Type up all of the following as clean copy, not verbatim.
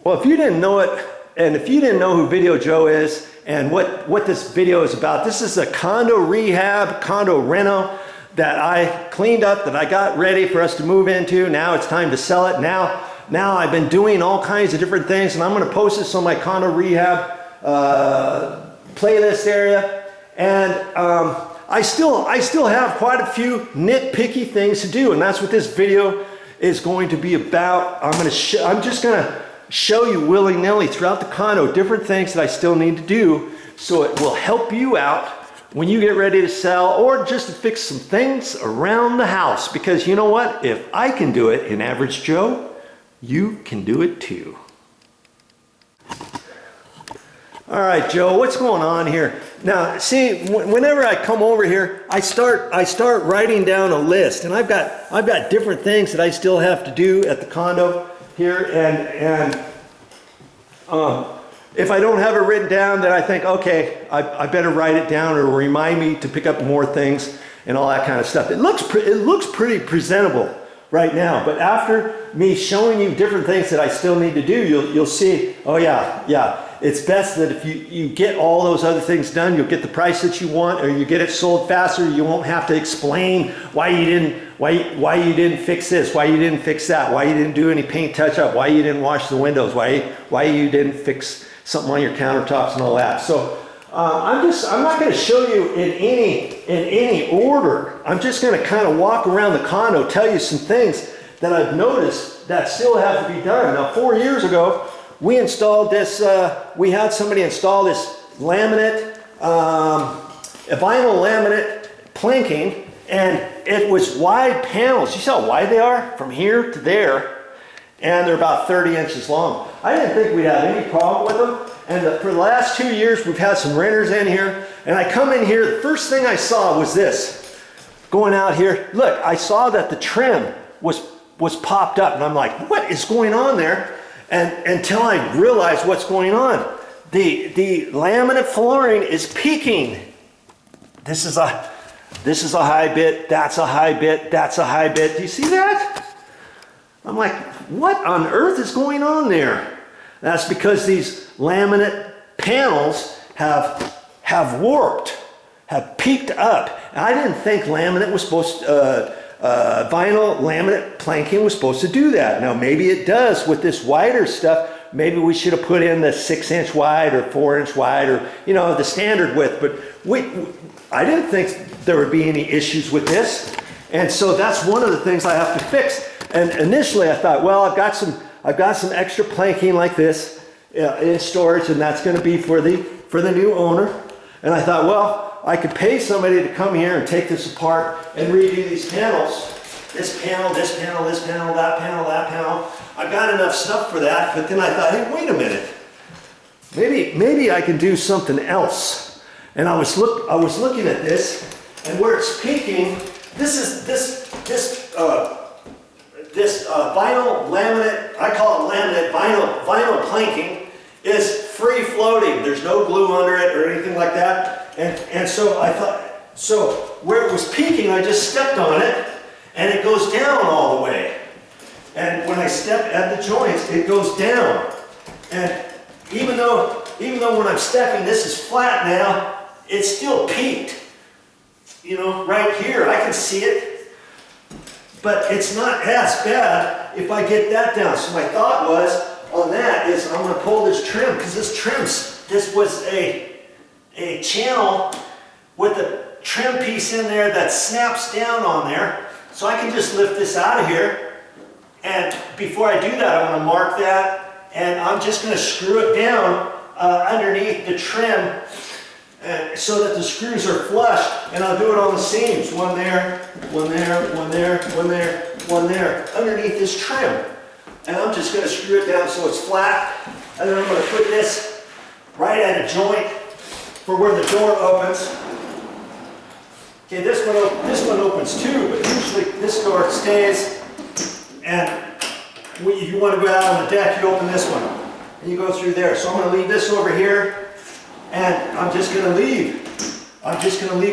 Well, if you didn't know it, and if you didn't know who VideoJoe is and what this video is about, this is a condo rehab, condo reno that I cleaned up, that I got ready for us to move into. Now it's time to sell it. Now I've been doing all kinds of different things, and I'm going to post this on my condo rehab playlist area. And I still have quite a few nitpicky things to do, and that's what this video is going to be about. I'm just going to show you willy-nilly throughout the condo different things that I still need to do, so it will help you out when you get ready to sell, or just to fix some things around the house. Because you know what? If I can do it in Average Joe, you can do it too. All right, Joe, what's going on here? Now, see, whenever I come over here, I start writing down a list, and I've got different things that I still have to do at the condo here, and if I don't have it written down, then I think, okay, I better write it down, or remind me to pick up more things and all that kind of stuff. It looks pretty presentable right now, but after me showing you different things that I still need to do, you'll see, oh yeah, it's best that if you get all those other things done, you'll get the price that you want, or you get it sold faster. You won't have to explain why you didn't fix this, why you didn't fix that, why you didn't do any paint touch up, why you didn't wash the windows, why you didn't fix something on your countertops and all that. So I'm not going to show you in any order. I'm just going to kind of walk around the condo, tell you some things that I've noticed that still have to be done. Now, 4 years ago, we installed this, we had somebody install this laminate, vinyl laminate planking, and it was wide panels. You see how wide they are? From here to there, and they're about 30 inches long. I didn't think we'd have any problem with them, and for the last 2 years, we've had some renters in here, and I come in here, the first thing I saw was this. Going out here, look, I saw that the trim was popped up, and I'm like, what is going on there? And until I realized what's going on, the laminate flooring is peaking. This is a high bit, that's a high bit, that's a high bit. Do you see that? I'm like, what on earth is going on there? That's because these laminate panels have warped, have peaked up. And I didn't think laminate was supposed to, vinyl laminate planking was supposed to do that. Now maybe it does with this wider stuff. Maybe we should have put in the 6-inch wide or 4-inch wide, or the standard width. But I didn't think there would be any issues with this, and so that's one of the things I have to fix. And initially I thought, well, I've got some extra planking like this in storage, and that's going to be for the new owner. And I thought, well, I could pay somebody to come here and take this apart and redo these panels. This panel, this panel, this panel, that panel, that panel. I've got enough stuff for that, but then I thought, hey, wait a minute. Maybe I can do something else. And I was looking at this, and where it's peaking, this vinyl laminate, I call it laminate, vinyl planking, is free floating. There's no glue under it or anything like that. And so I thought, so where it was peaking, I just stepped on it, and it goes down all the way. And when I step at the joints, it goes down. And even though when I'm stepping, this is flat now, it's still peaked. Right here, I can see it. But it's not as bad if I get that down. So my thought was, on that is I'm going to pull this trim, because this was a channel with a trim piece in there that snaps down on there. So I can just lift this out of here. And before I do that, I want to mark that, and I'm just going to screw it down underneath the trim, so that the screws are flush, and I'll do it on the seams. One there, one there, one there, one there, one there, underneath this trim. And I'm just going to screw it down so it's flat, and then I'm going to put this right at a joint for where the door opens. Okay, this one opens too, but usually this door stays, and if you want to go out on the deck, you open this one, and you go through there. So I'm going to leave this over here, and I'm just going to leave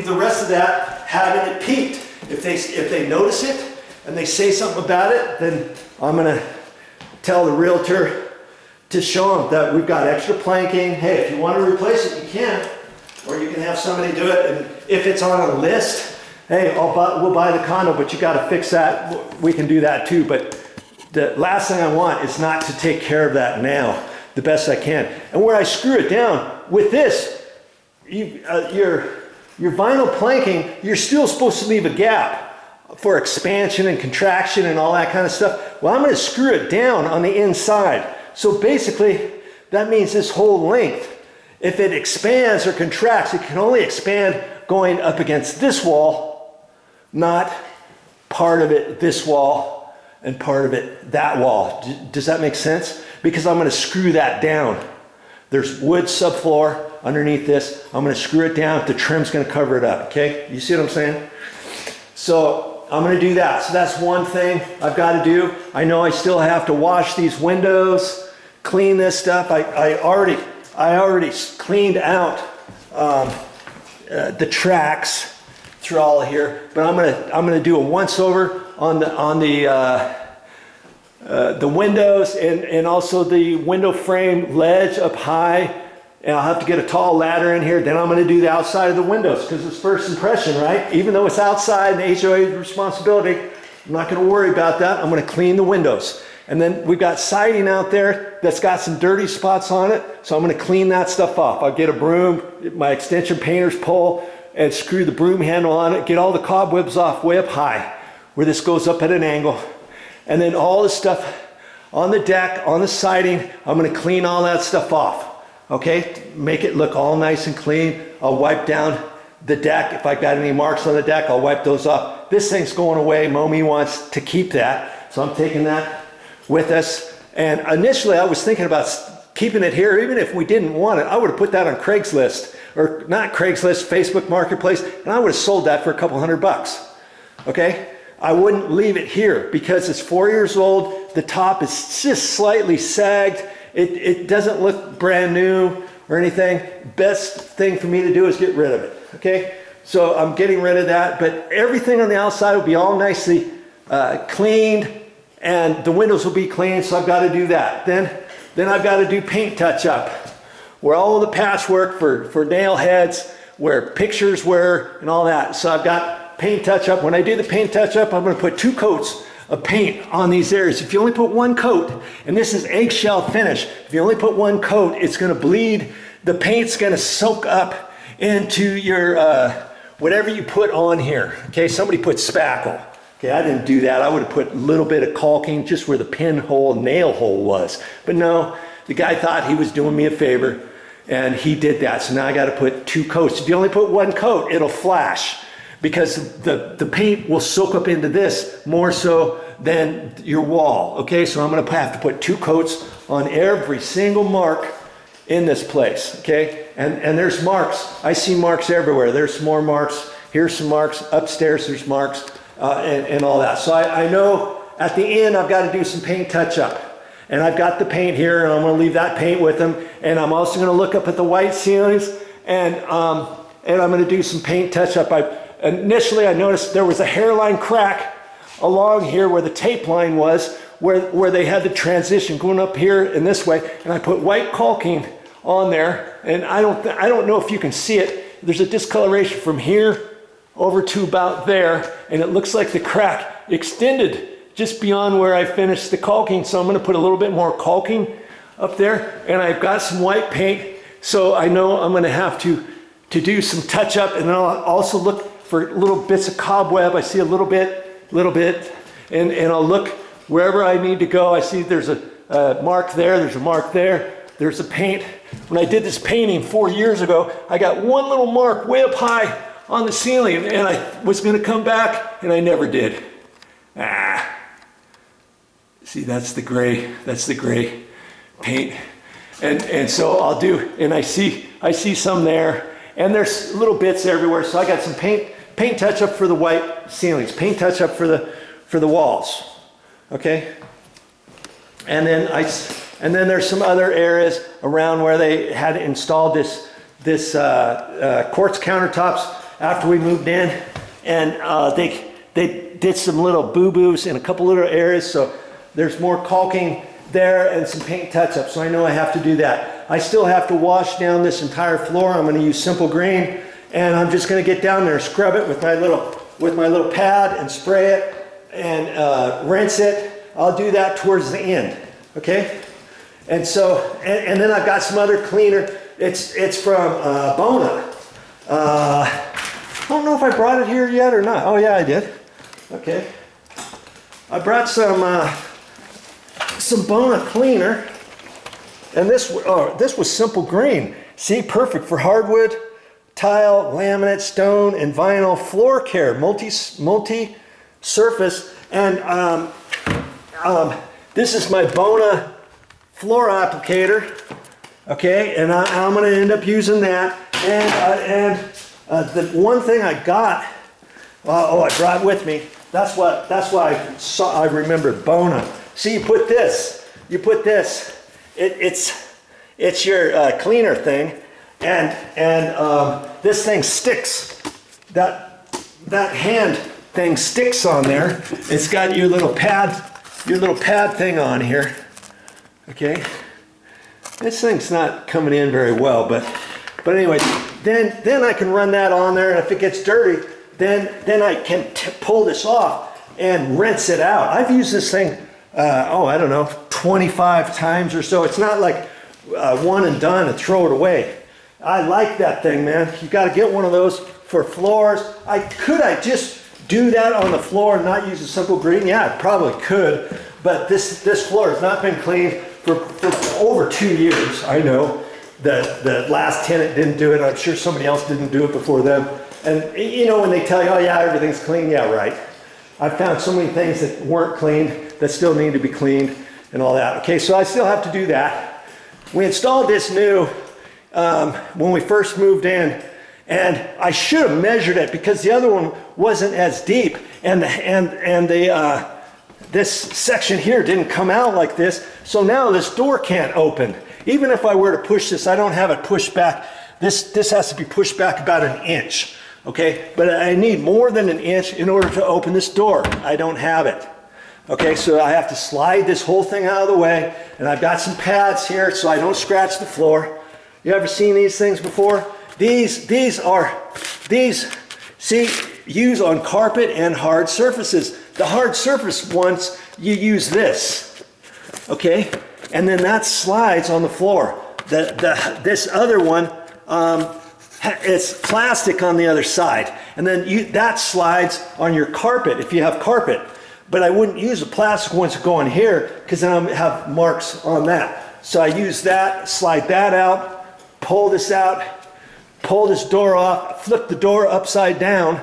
the rest of that having it peaked. If they notice it and they say something about it, then I'm going to tell the realtor to show them that we've got extra planking. Hey, if you want to replace it, you can, or you can have somebody do it. And if it's on a list, hey, we'll buy the condo, but you got to fix that. We can do that too. But the last thing I want is not to take care of that now the best I can. And where I screw it down with this, your vinyl planking, you're still supposed to leave a gap for expansion and contraction and all that kind of stuff. Well, I'm going to screw it down on the inside. So basically, that means this whole length, if it expands or contracts, it can only expand going up against this wall, not part of it this wall and part of it that wall. Does that make sense? Because I'm going to screw that down. There's wood subfloor underneath this. I'm going to screw it down. The trim's going to cover it up. Okay? You see what I'm saying? So I'm going to do that. So that's one thing I've got to do. I know I still have to wash these windows, clean this stuff. I already cleaned out the tracks through all of here, but I'm gonna do a once over on the windows and also the window frame ledge up high. And I'll have to get a tall ladder in here. Then I'm going to do the outside of the windows because it's first impression, right? Even though it's outside and HOA's responsibility, I'm not going to worry about that. I'm going to clean the windows. And then we've got siding out there that's got some dirty spots on it. So I'm going to clean that stuff off. I'll get a broom, my extension painter's pole, and screw the broom handle on it. Get all the cobwebs off way up high where this goes up at an angle. And then all the stuff on the deck, on the siding, I'm going to clean all that stuff off. Okay, make it look all nice and clean. I'll wipe down the deck. If I got any marks on the deck, I'll wipe those off. This thing's going away. Mommy wants to keep that, so I'm taking that with us. And initially I was thinking about keeping it here. Even if we didn't want it, I would have put that on Craigslist, or not Craigslist, Facebook Marketplace, and I would have sold that for a couple $100. Okay, I wouldn't leave it here because it's 4 years old. The top is just slightly sagged. It doesn't look brand new or anything. Best thing for me to do is get rid of it, okay? So I'm getting rid of that, but everything on the outside will be all nicely cleaned, and the windows will be clean, so I've got to do that. Then I've got to do paint touch-up, where all of the patchwork for nail heads, where pictures were, and all that. So I've got paint touch-up. When I do the paint touch-up, I'm going to put 2 coats of paint on these areas. If you only put 1 coat, and this is eggshell finish, if you only put 1 coat, it's going to bleed. The paint's going to soak up into your whatever you put on here. Okay, somebody put spackle. Okay, I didn't do that. I would have put a little bit of caulking just where the pinhole, nail hole was. But no, the guy thought he was doing me a favor, and he did that. So now I got to put 2 coats. If you only put 1 coat, it'll flash, because the paint will soak up into this more so than your wall. Okay, so I'm going to have to put 2 coats on every single mark in this place. Okay, and there's marks. I see marks everywhere. There's some more marks. Here's some marks. Upstairs there's marks and all that. So I know at the end I've got to do some paint touch-up. And I've got the paint here, and I'm going to leave that paint with them. And I'm also going to look up at the white ceilings, and I'm going to do some paint touch-up. Initially, I noticed there was a hairline crack along here where the tape line was, where they had the transition going up here and this way, and I put white caulking on there, and I don't know if you can see it. There's a discoloration from here over to about there, and it looks like the crack extended just beyond where I finished the caulking, so I'm going to put a little bit more caulking up there, and I've got some white paint, so I know I'm going to have to do some touch-up, and then I'll also look for little bits of cobweb. I see a little bit, and I'll look wherever I need to go. I see there's a mark there, there's a mark there, there's a paint. When I did this painting 4 years ago, I got one little mark way up high on the ceiling, and I was going to come back, and I never did. See, that's the gray paint. And so I'll do, and I see some there, and there's little bits everywhere. So I got some paint touch up for the white ceilings, paint touch up for the walls. Okay? And then there's some other areas around where they had installed this quartz countertops after we moved in, and they did some little boo-boos in a couple little areas, so there's more caulking there and some paint touch-up, so I know I have to do that. I still have to wash down this entire floor. I'm going to use simple green, and I'm just going to get down there and scrub it with my little pad and spray it and rinse it. I'll do that towards the end, okay? And so, and then I've got some other cleaner. It's from Bona. I don't know if I brought it here yet or not. Oh yeah, I did. Okay. I brought some Bona cleaner, and this was simple green. See, perfect for hardwood, tile, laminate, stone, and vinyl floor care, multi-surface. And this is my Bona floor applicator. Okay, and I'm going to end up using that. And the one thing I got, I brought with me. That's why I remembered Bona. See, you put this. It's your cleaner thing, and this thing sticks. That hand thing sticks on there. It's got your little pad thing on here. Okay. This thing's not coming in very well, but anyway, then I can run that on there, and if it gets dirty, then I can pull this off and rinse it out. I've used this thing, I don't know, 25 times or so. It's not like one and done and throw it away. I like that thing, man. You got to get one of those for floors. Could I just do that on the floor and not use a simple green? Yeah, I probably could, but this floor has not been cleaned for over 2 years. I know the last tenant didn't do it. I'm sure somebody else didn't do it before them. And you know, when they tell you, oh yeah, everything's clean, yeah, right. I found so many things that weren't cleaned that still need to be cleaned and all that. Okay, so I still have to do that. We installed this new when we first moved in, and I should have measured it because the other one wasn't as deep, and this section here didn't come out like this, so now this door can't open. Even if I were to push this, I don't have it pushed back. This has to be pushed back about 1 inch, okay? But I need more than 1 inch in order to open this door. I don't have it. Okay, so I have to slide this whole thing out of the way, and I've got some pads here so I don't scratch the floor. You ever seen these things before? These see, use on carpet and hard surfaces. The hard surface ones, you use this, okay? And then that slides on the floor. This other one, it's plastic on the other side. And then that slides on your carpet if you have carpet. But I wouldn't use the plastic ones to go on here because then I have marks on that. So I use that, slide that out, pull this out, pull this door off, flip the door upside down,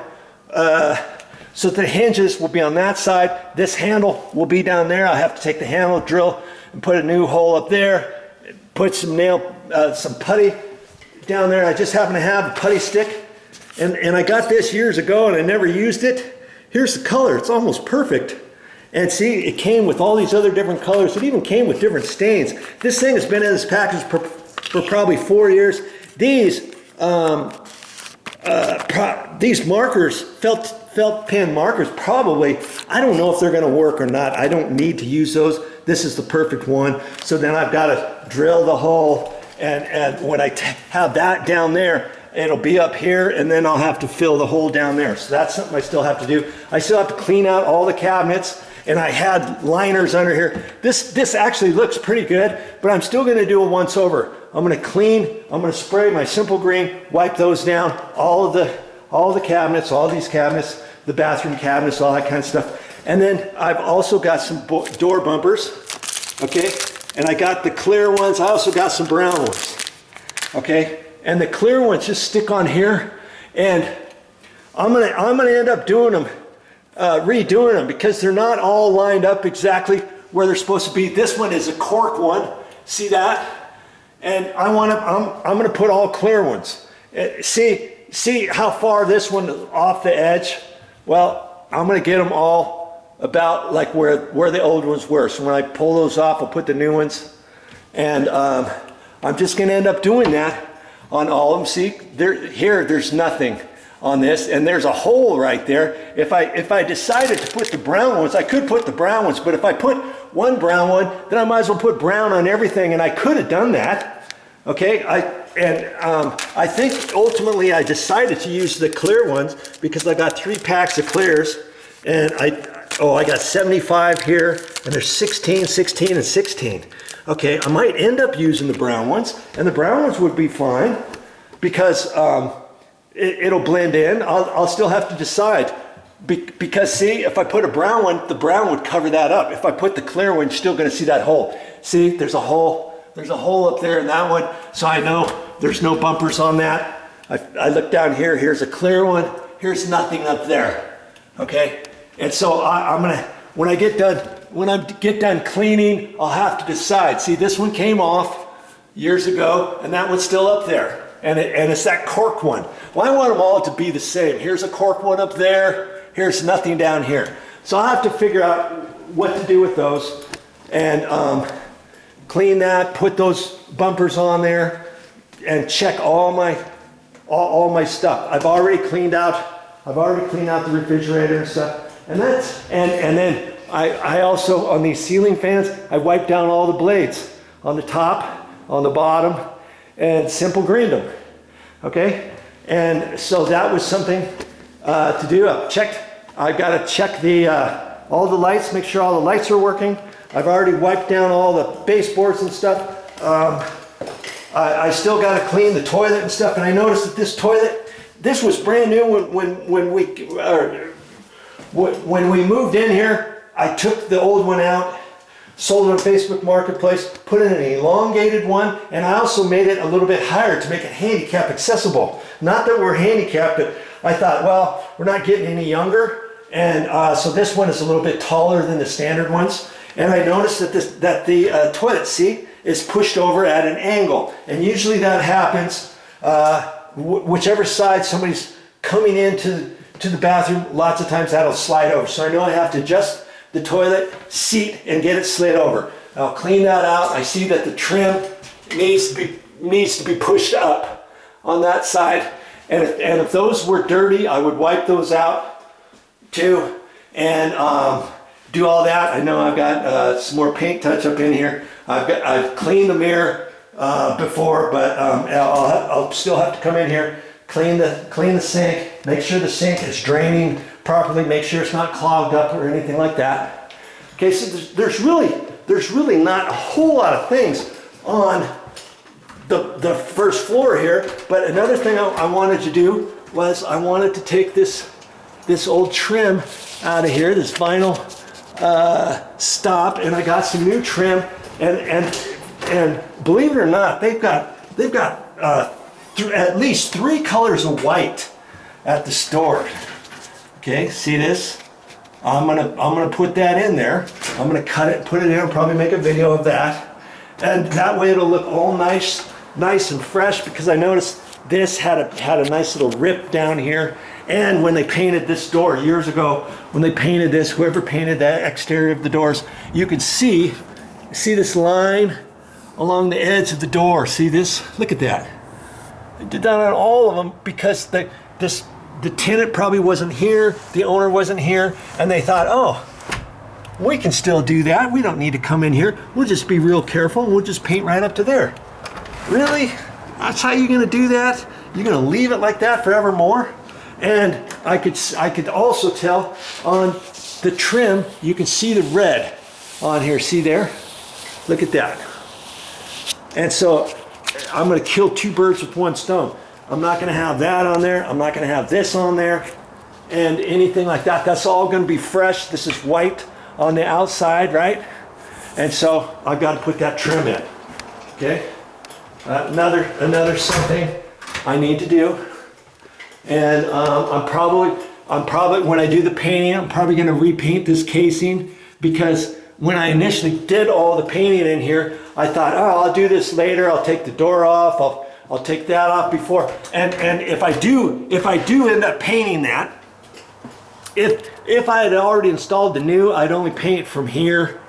so the hinges will be on that side. This handle will be down there. I have to take the handle, drill, and put a new hole up there. Put some some putty down there. I just happen to have a putty stick, and I got this years ago, and I never used it. Here's the color. It's almost perfect. And see, it came with all these other different colors. It even came with different stains. This thing has been in this package for probably 4 years. These markers, felt pen markers, probably, I don't know if they're going to work or not. I don't need to use those. This is the perfect one. So then I've got to drill the hole, and when I have that down there, it'll be up here, and then I'll have to fill the hole down there. So that's something I still have to do. I still have to clean out all the cabinets, and I had liners under here. This actually looks pretty good, but I'm still going to do a once over. I'm going to clean, I'm going to spray my simple green, wipe those down, all the cabinets, all these cabinets, the bathroom cabinets, all that kind of stuff. And then I've also got some door bumpers, okay? And I got the clear ones. I also got some brown ones, okay? And the clear ones just stick on here, and I'm gonna end up doing them, redoing them, because they're not all lined up exactly where they're supposed to be. This one is a cork one, see that? And I'm gonna put all clear ones. See how far this one is off the edge? Well, I'm gonna get them all about like where the old ones were. So when I pull those off, I'll put the new ones, and I'm just gonna end up doing that on all of them. See, there's nothing on this, and there's a hole right there. If I decided to put the brown ones, I could put the brown ones, but if I put one brown one, then I might as well put brown on everything, and I could have done that. Okay, I think ultimately I decided to use the clear ones because I got 3 packs of clears, and I got 75 here, and there's 16, 16, and 16. Okay, I might end up using the brown ones, and the brown ones would be fine because it'll blend in. I'll still have to decide. Because see, if I put a brown one, the brown would cover that up. If I put the clear one, you're still gonna see that hole. See, there's a hole up there in that one, so I know there's no bumpers on that. I look down here, here's a clear one, here's nothing up there, okay? And so I'm gonna, when I get done cleaning, I'll have to decide. See, this one came off years ago, and that one's still up there, and it's that cork one. Well, I want them all to be the same. Here's a cork one up there, here's nothing down here. So I'll have to figure out what to do with those, and clean that, put those bumpers on there, and check all my stuff. I've already cleaned out the refrigerator and stuff. And then I also, on these ceiling fans, I wiped down all the blades on the top, on the bottom, and simple greened them. Okay? And so that was something to do. I've got to check all the lights, make sure all the lights are working. I've already wiped down all the baseboards and stuff. I still got to clean the toilet and stuff. And I noticed that this toilet, this was brand new when we moved in here. I took the old one out, sold it on Facebook Marketplace, put in an elongated one, and I also made it a little bit higher to make it handicap accessible. Not that we're handicapped, but I thought, well, we're not getting any younger, and so this one is a little bit taller than the standard ones. And I noticed that the toilet seat is pushed over at an angle, and usually that happens whichever side somebody's coming into the bathroom. Lots of times that'll slide over, so I know I have to adjust the toilet seat and get it slid over. I'll clean that out. I see that the trim needs to be pushed up on that side, and if those were dirty, I would wipe those out too, and do all that. I know I've got some more paint touch up in here. I've cleaned the mirror before, but I'll still have to come in here, clean the sink, make sure the sink is draining properly, make sure it's not clogged up or anything like that. Okay, so there's really not a whole lot of things on the first floor here, but another thing I wanted to do was I wanted to take this old trim out of here, this vinyl stop, and I got some new trim, and believe it or not, they've got at least 3 colors of white at the store. Okay, see this? I'm gonna put that in there. I'm gonna cut it, put it in, probably make a video of that, and that way it'll look all nice and fresh, because I noticed this had a nice little rip down here. And when they painted this door years ago, when they painted this, whoever painted that exterior of the doors, you can see this line along the edge of the door. See this? Look at that. They did that on all of them because the tenant probably wasn't here, the owner wasn't here, and they thought, oh, we can still do that. We don't need to come in here. We'll just be real careful and we'll just paint right up to there. Really? That's how you're gonna do that? You're gonna leave it like that forevermore? And I could also tell on the trim, you can see the red on here. See there? Look at that. And so I'm going to kill 2 birds with 1 stone. I'm not going to have that on there. I'm not going to have this on there and anything like that. That's all going to be fresh. This is white on the outside, right? And so I've got to put that trim in. Okay? Another something I need to do. And I'm probably when I do the painting, I'm probably going to repaint this casing, because when I initially did all the painting in here, I thought, oh, I'll do this later. I'll take the door off. I'll take that off before. And if I do end up painting that, if I had already installed the new, I'd only paint from here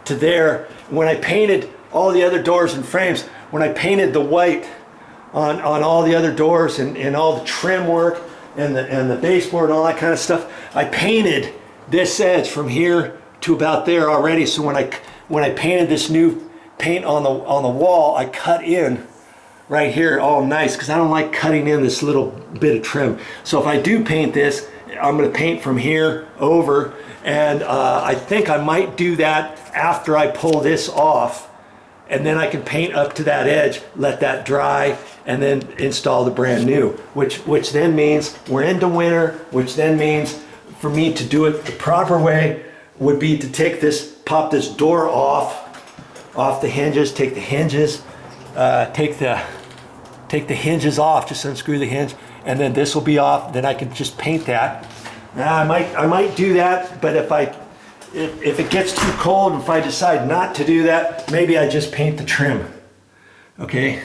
to there. When I painted all the other doors and frames, when I painted the white on all the other doors and all the trim work and the baseboard and all that kind of stuff, I painted this edge from here to about there already. So when I painted this new paint on the wall, I cut in right here all nice, because I don't like cutting in this little bit of trim. So if I do paint this, I'm going to paint from here over, and I think I might do that after I pull this off, and then I can paint up to that edge, let that dry, and then install the brand new, which then means we're into winter, which then means for me to do it the proper way would be to take this, pop this door off the hinges, take the hinges, take the hinges off, just unscrew the hinge, and then this will be off. Then I can just paint that. Now I might do that, but if it gets too cold, if I decide not to do that, maybe I just paint the trim. Okay,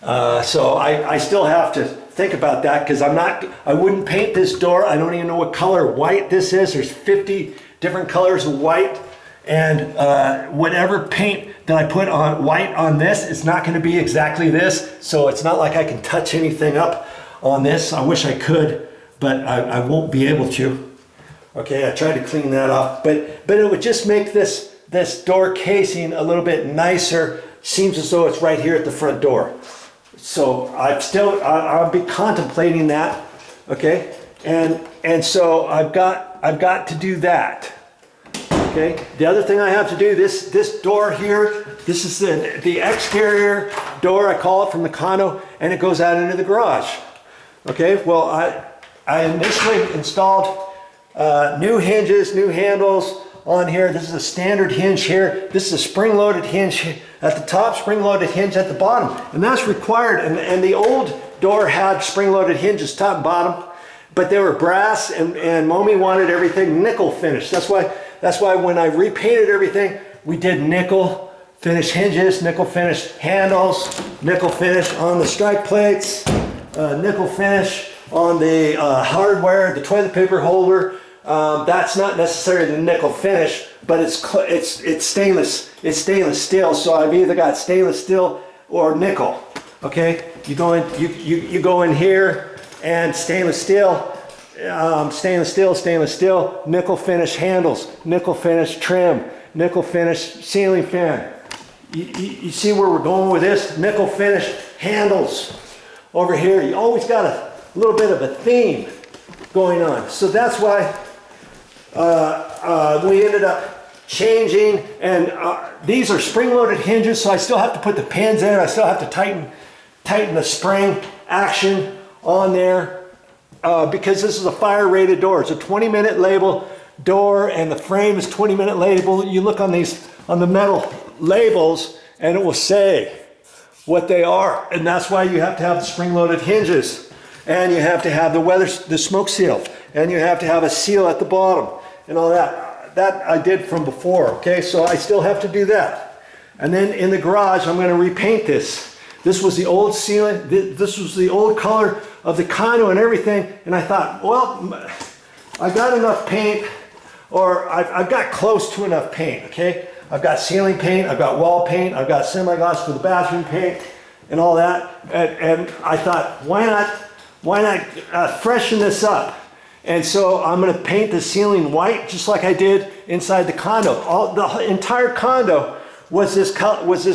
so I still have to think about that, because I wouldn't paint this door. I don't even know what color white this is. There's 50 different colors of white. And whatever paint that I put on white on this, it's not going to be exactly this. So it's not like I can touch anything up on this. I wish I could, but I won't be able to. Okay, I tried to clean that off, but it would just make this door casing a little bit nicer. Seems as though it's right here at the front door. So I'll be contemplating that. Okay, and so I've got to do that. Okay. The other thing I have to do, this door here, this is the exterior door, I call it, from the condo, and it goes out into the garage. Okay, well I initially installed new hinges, new handles on here. This is a standard hinge here. This is a spring-loaded hinge at the top, spring-loaded hinge at the bottom, and that's required. And the old door had spring-loaded hinges top and bottom, but they were brass, and Mommy wanted everything nickel finish. That's why when I repainted everything, we did nickel finish hinges, nickel finish handles, nickel finish on the strike plates, nickel finish on the hardware, the toilet paper holder. That's not necessarily the nickel finish, but it's stainless. It's stainless steel. So I've either got stainless steel or nickel. Okay, you go in here, and stainless steel. Stainless steel, nickel finish handles, nickel finish trim, nickel finish ceiling fan. You see where we're going with this? Nickel finish handles over here. You always got a little bit of a theme going on. So that's why we ended up changing, and these are spring-loaded hinges, so I still have to put the pins in. I still have to tighten the spring action on there. Because this is a fire rated door. It's a 20-minute label door, and the frame is 20-minute label. You look on the metal labels, and it will say what they are, and that's why you have to have the spring-loaded hinges, and you have to have the smoke seal, and you have to have a seal at the bottom, and all that. That I did from before. Okay, so I still have to do that. And then in the garage, I'm going to repaint this. This was the old ceiling. This was the old color of the condo and everything. And I thought, well, I got enough paint, or I've got close to enough paint. Okay, I've got ceiling paint, I've got wall paint, I've got semi-gloss for the bathroom paint, and all that. And I thought, why not freshen this up? And so I'm going to paint the ceiling white, just like I did inside the condo. The entire condo was this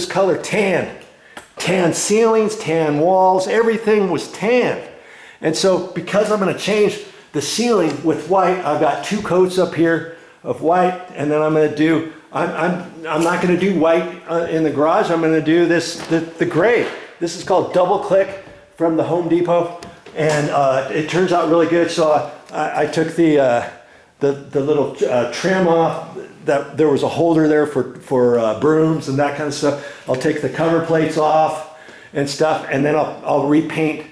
color tan. Tan ceilings, tan walls, everything was tan. And so because I'm going to change the ceiling with white, I've got 2 coats up here of white, and then I'm going to do, I'm not going to do white in the garage. I'm going to do the gray. This is called Double Click from the Home Depot, and it turns out really good. So I took the little trim off. That there was a holder there for brooms and that kind of stuff. I'll take the cover plates off and stuff, and then I'll repaint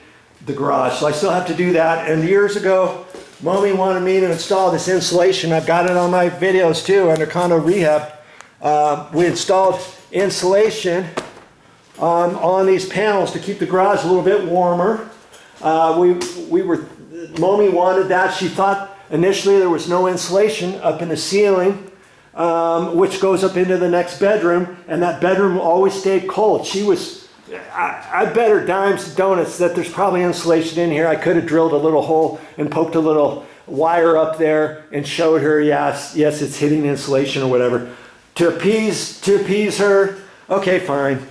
the garage. So I still have to do that. And years ago, Mommy wanted me to install this insulation. I've got it on my videos too under Condo Rehab. We installed insulation on these panels to keep the garage a little bit warmer. Mommy wanted that. She thought initially there was no insulation up in the ceiling, which goes up into the next bedroom, and that bedroom always stayed cold. I bet her dimes to donuts that there's probably insulation in here. I could have drilled a little hole and poked a little wire up there and showed her, yes, it's hitting insulation or whatever. To appease her, okay, fine.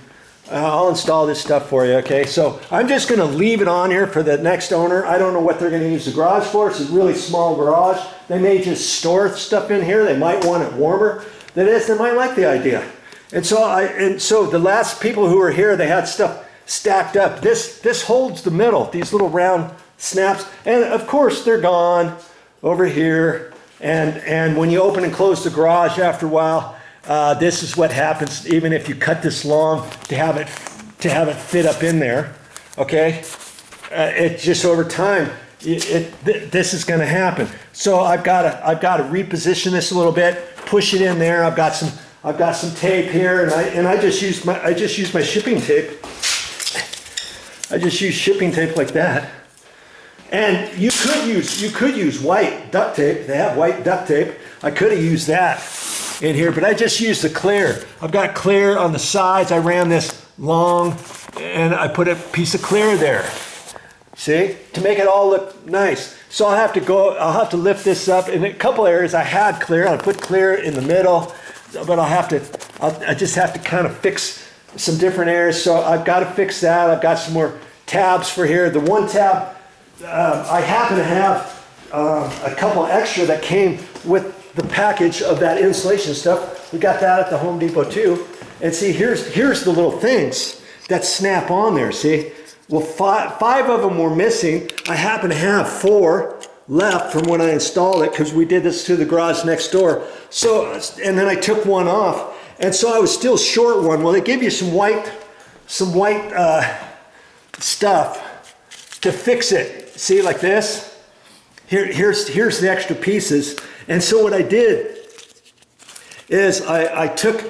I'll install this stuff for you, okay? So I'm just gonna leave it on here for the next owner. I don't know what they're gonna use the garage for. It's a really small garage. They may just store stuff in here. They might want it warmer. That is, they might like the idea. And so the last people who were here, they had stuff stacked up. This holds the middle, these little round snaps. And of course they're gone over here. And when you open and close the garage after a while, this is what happens even if you cut this long to have it fit up in there, okay? It just over time, this is going to happen. So I've got to reposition this a little bit, push it in there. I've got some tape here, and I just use my shipping tape. I just use shipping tape like that. And you could use white duct tape. They have white duct tape. I could have used that in here, but I just used the clear. I've got clear on the sides. I ran this long and I put a piece of clear there. See? To make it all look nice. So I'll have to lift this up. In a couple areas I had clear. I put clear in the middle, but I just have to kind of fix some different areas. So I've got to fix that. I've got some more tabs for here. The one tab, I happen to have a couple extra that came with the package of that insulation stuff. We got that at the Home Depot too. And see, here's the little things that snap on there, see? Well, five of them were missing. I happen to have 4 left from when I installed it because we did this to the garage next door. So, and then I took one off. And so I was still short one. Well, they give you some white stuff to fix it. See, like this? Here's the extra pieces. And so what I did is I took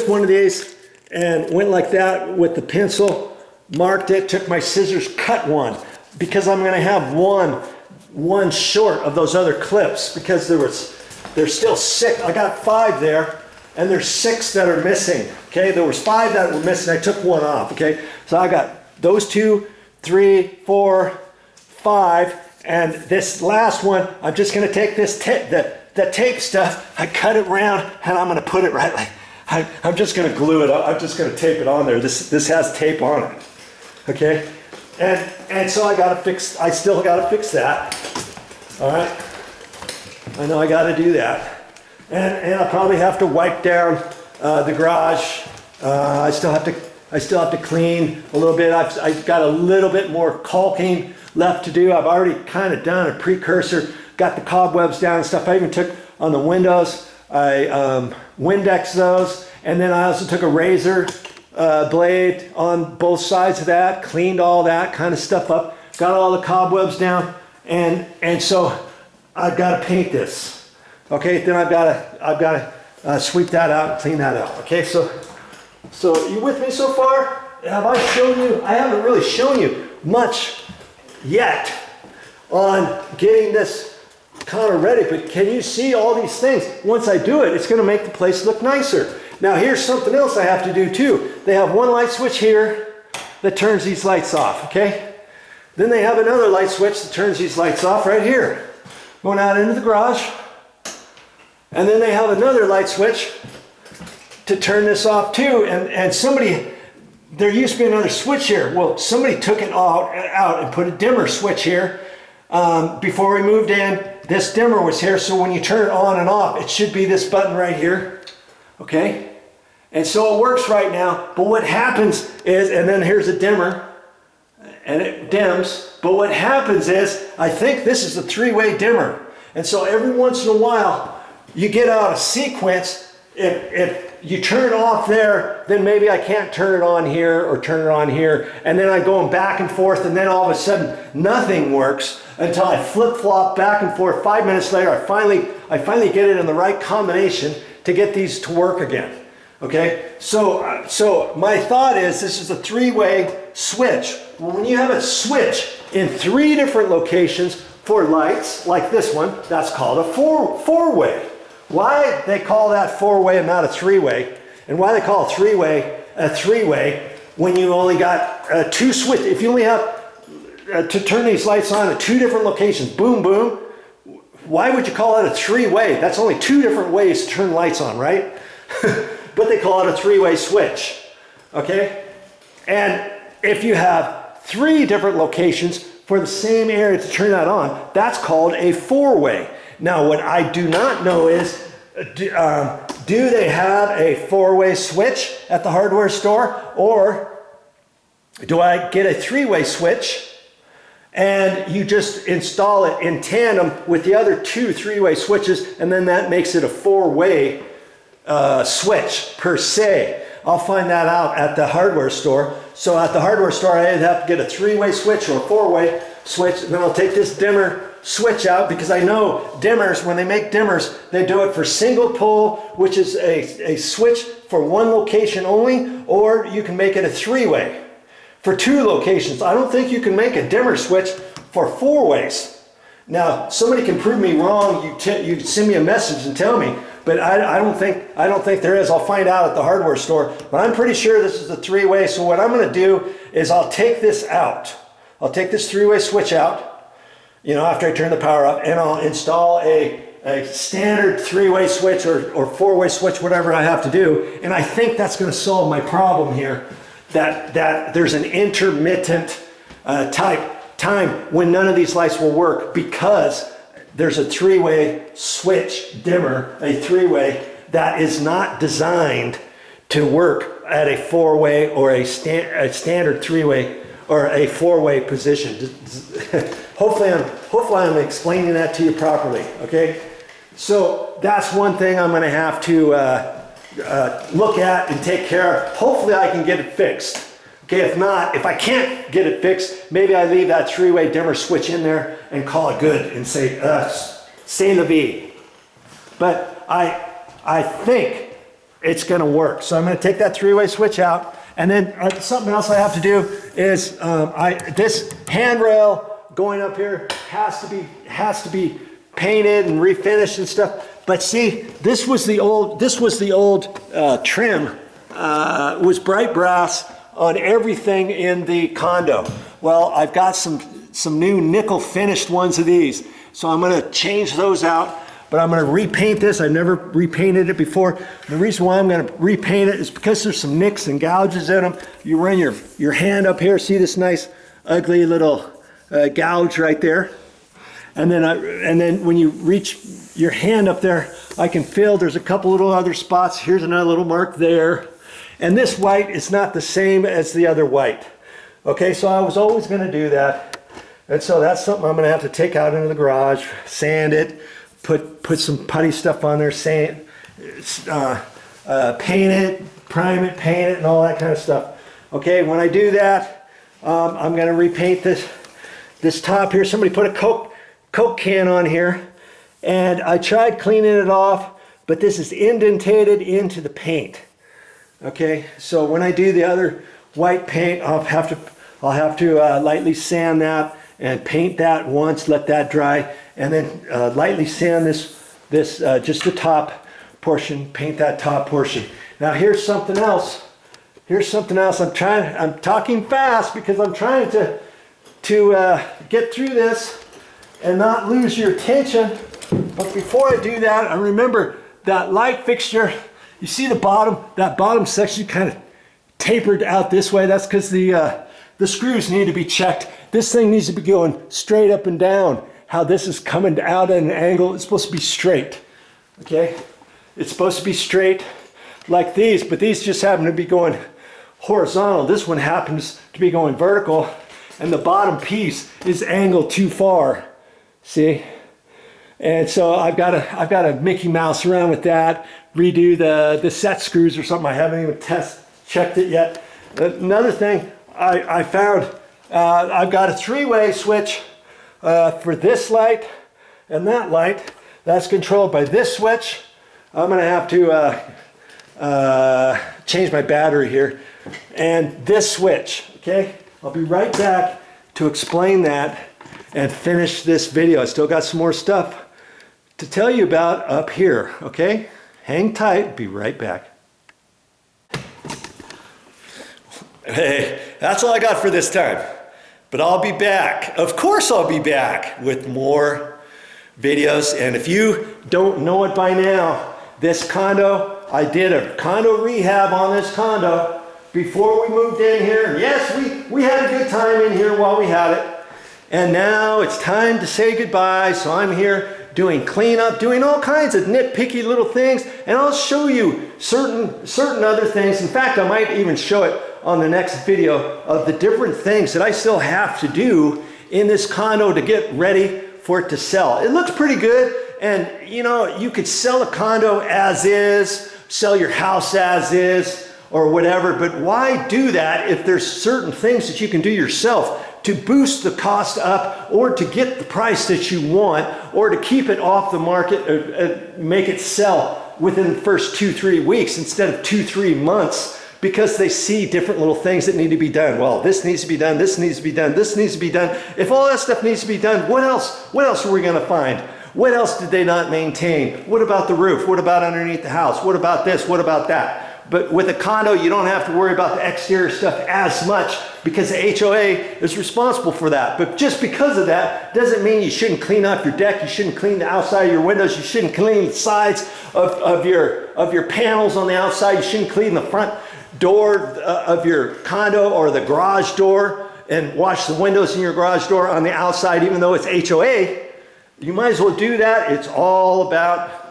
one of these and went like that with the pencil, marked it, took my scissors, cut one, because I'm going to have one short of those other clips, because there's still 6. I got 5 there, and there's 6 that are missing. Okay, there was 5 that were missing. I took one off. Okay, so I got those 2, 3, 4, 5. And this last one, I'm just going to take this the tape stuff, I cut it round, and I'm going to put it right like, I'm just going to glue it up. I'm just going to tape it on there. This has tape on it, okay? And so I still got to fix that, all right? I know I got to do that. And I'll probably have to wipe down the garage. I still have to clean a little bit. I've got a little bit more caulking left to do. I've already kind of done a precursor, got the cobwebs down and stuff. I even took on the windows, I Windexed those, and then I also took a razor blade on both sides of that, cleaned all that kind of stuff up, got all the cobwebs down, and so I've got to paint this. Okay, then I've got to sweep that out and clean that out. Okay, so you with me so far? Have I shown you? I haven't really shown you much yet on getting this kind of ready, but can you see all these things? Once I do it, it's going to make the place look nicer. Now here's something else I have to do too. They have one light switch here that turns these lights off, okay? Then they have another light switch that turns these lights off right here, going out into the garage. And then they have another light switch to turn this off too. And somebody, there used to be another switch here. Well, somebody took it all out and put a dimmer switch here. Before we moved in, this dimmer was here. So when you turn it on and off, it should be this button right here. Okay? And so it works right now. But what happens is, and then here's a dimmer, and it dims. But what happens is, I think this is a 3-way dimmer. And so every once in a while, you get out of sequence. If you turn it off there, then maybe I can't turn it on here or turn it on here. And then I'm going back and forth, and then all of a sudden nothing works until I flip-flop back and forth. 5 minutes later, I finally get it in the right combination to get these to work again. Okay? So my thought is this is a 3-way switch. Well, when you have a switch in 3 different locations for lights, like this one, that's called a four-way. Why they call that 4-way and not a 3-way, and why they call a 3-way when you only got 2 switches. If you only have to turn these lights on at 2 different locations, boom, boom, why would you call it a three-way? That's only two different ways to turn lights on, right? But they call it a three-way switch, okay? And if you have 3 different locations for the same area to turn that on, that's called a 4-way. Now, what I do not know is, do they have a 4-way switch at the hardware store, or do I get a 3-way switch and you just install it in tandem with the other 2 3-way switches, and then that makes it a 4-way switch per se? I'll find that out at the hardware store. So at the hardware store, I'd have to get a 3-way switch or a 4-way switch, and then I'll take this dimmer switch out, because I know dimmers, when they make dimmers, they do it for single pole, which is a switch for one location only, or you can make it a 3-way for 2 locations. I don't think you can make a dimmer switch for 4 ways. Now, somebody can prove me wrong. You send me a message and tell me, but I don't think there is. I'll find out at the hardware store, but I'm pretty sure this is a 3-way. So what I'm going to do is I'll take this out. I'll take this 3-way switch out, you know, after I turn the power off, and I'll install a standard 3-way switch or 4-way switch, whatever I have to do. And I think that's going to solve my problem here, that there's an intermittent time when none of these lights will work, because there's a 3-way switch dimmer, a 3-way that is not designed to work at a 4-way or a standard 3-way or a 4-way position. Hopefully I'm explaining that to you properly, okay? So that's one thing I'm gonna have to look at and take care of. Hopefully I can get it fixed. Okay, if not, if I can't get it fixed, maybe I leave that 3-way dimmer switch in there and call it good and say, c'est la vie. But I think it's gonna work. So I'm gonna take that 3-way switch out, and then something else I have to do is, this handrail going up here has to be painted and refinished and stuff. But see, this was the old trim. It was bright brass on everything in the condo. Well, I've got some new nickel finished ones of these, so I'm going to change those out. But I'm going to repaint this. I've never repainted it before. The reason why I'm going to repaint it is because there's some nicks and gouges in them. You run your hand up here, see this nice ugly little gouge right there, and then when you reach your hand up there, I can feel there's a couple little other spots. Here's another little mark there. And this white is not the same as the other white. Okay, so I was always going to do that. And so that's something I'm going to have to take out into the garage, sand it, put some putty stuff on there, sand, paint it, prime it, paint it, and all that kind of stuff. Okay, when I do that, I'm going to repaint this top here. Somebody put a Coke can on here, and I tried cleaning it off, but this is indentated into the paint. Okay, so when I do the other white paint, I'll have to lightly sand that and paint that once, let that dry, and then lightly sand this just the top portion, paint that top portion. Now here's something else. I'm talking fast because I'm trying to get through this and not lose your attention. But before I do that, I remember that light fixture. You see that bottom section kind of tapered out this way. That's because the screws need to be checked. This thing needs to be going straight up and down. How this is coming out at an angle, it's supposed to be straight. Okay? It's supposed to be straight like these, but these just happen to be going horizontal. This one happens to be going vertical, and the bottom piece is angled too far. See? And so I've got to Mickey Mouse around with that, redo the set screws or something. I haven't even checked it yet. Another thing I found, I've got a 3-way switch for this light and that light. That's controlled by this switch. I'm going to have to change my battery here. And this switch, okay? I'll be right back to explain that and finish this video. I still got some more stuff to tell you about up here, okay? Hang tight, be right back. Hey, that's all I got for this time. But I'll be back. Of course I'll be back with more videos. And if you don't know it by now, this condo, I did a condo rehab on this condo before we moved in here. And yes, we had a good time in here while we had it. And now it's time to say goodbye. So I'm here doing cleanup, doing all kinds of nitpicky little things. And I'll show you certain other things. In fact, I might even show it on the next video of the different things that I still have to do in this condo to get ready for it to sell. It looks pretty good. And you know, you could sell a condo as is, sell your house as is, or whatever, but why do that if there's certain things that you can do yourself to boost the cost up, or to get the price that you want, or to keep it off the market, or make it sell within the first 2-3 weeks instead of 2-3 months, because they see different little things that need to be done. Well, this needs to be done, this needs to be done, this needs to be done. If all that stuff needs to be done, what else are we gonna find? What else did they not maintain? What about the roof? What about underneath the house? What about this? What about that? But with a condo, you don't have to worry about the exterior stuff as much because the HOA is responsible for that. But just because of that doesn't mean you shouldn't clean up your deck, you shouldn't clean the outside of your windows, you shouldn't clean the sides of your panels on the outside, you shouldn't clean the front door of your condo or the garage door and wash the windows in your garage door on the outside, even though it's HOA. You might as well do that. It's all about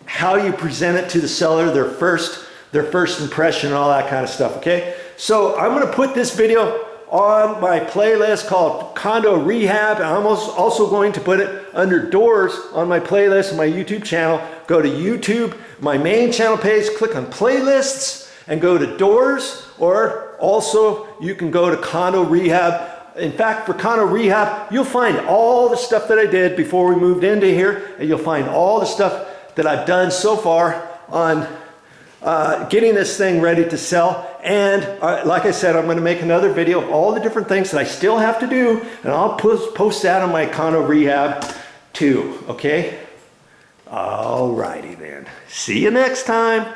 how you present it to the seller, their first impression and all that kind of stuff, okay? So I'm gonna put this video on my playlist called Condo Rehab, and I'm also going to put it under doors on my playlist on my YouTube channel. Go to YouTube, my main channel page, click on playlists, and go to doors, or also you can go to Condo Rehab. In fact, for Condo Rehab, you'll find all the stuff that I did before we moved into here, and you'll find all the stuff that I've done so far on getting this thing ready to sell. And like I said, I'm going to make another video of all the different things that I still have to do, and I'll post that on my Condo Rehab too, okay? Alrighty then. See you next time.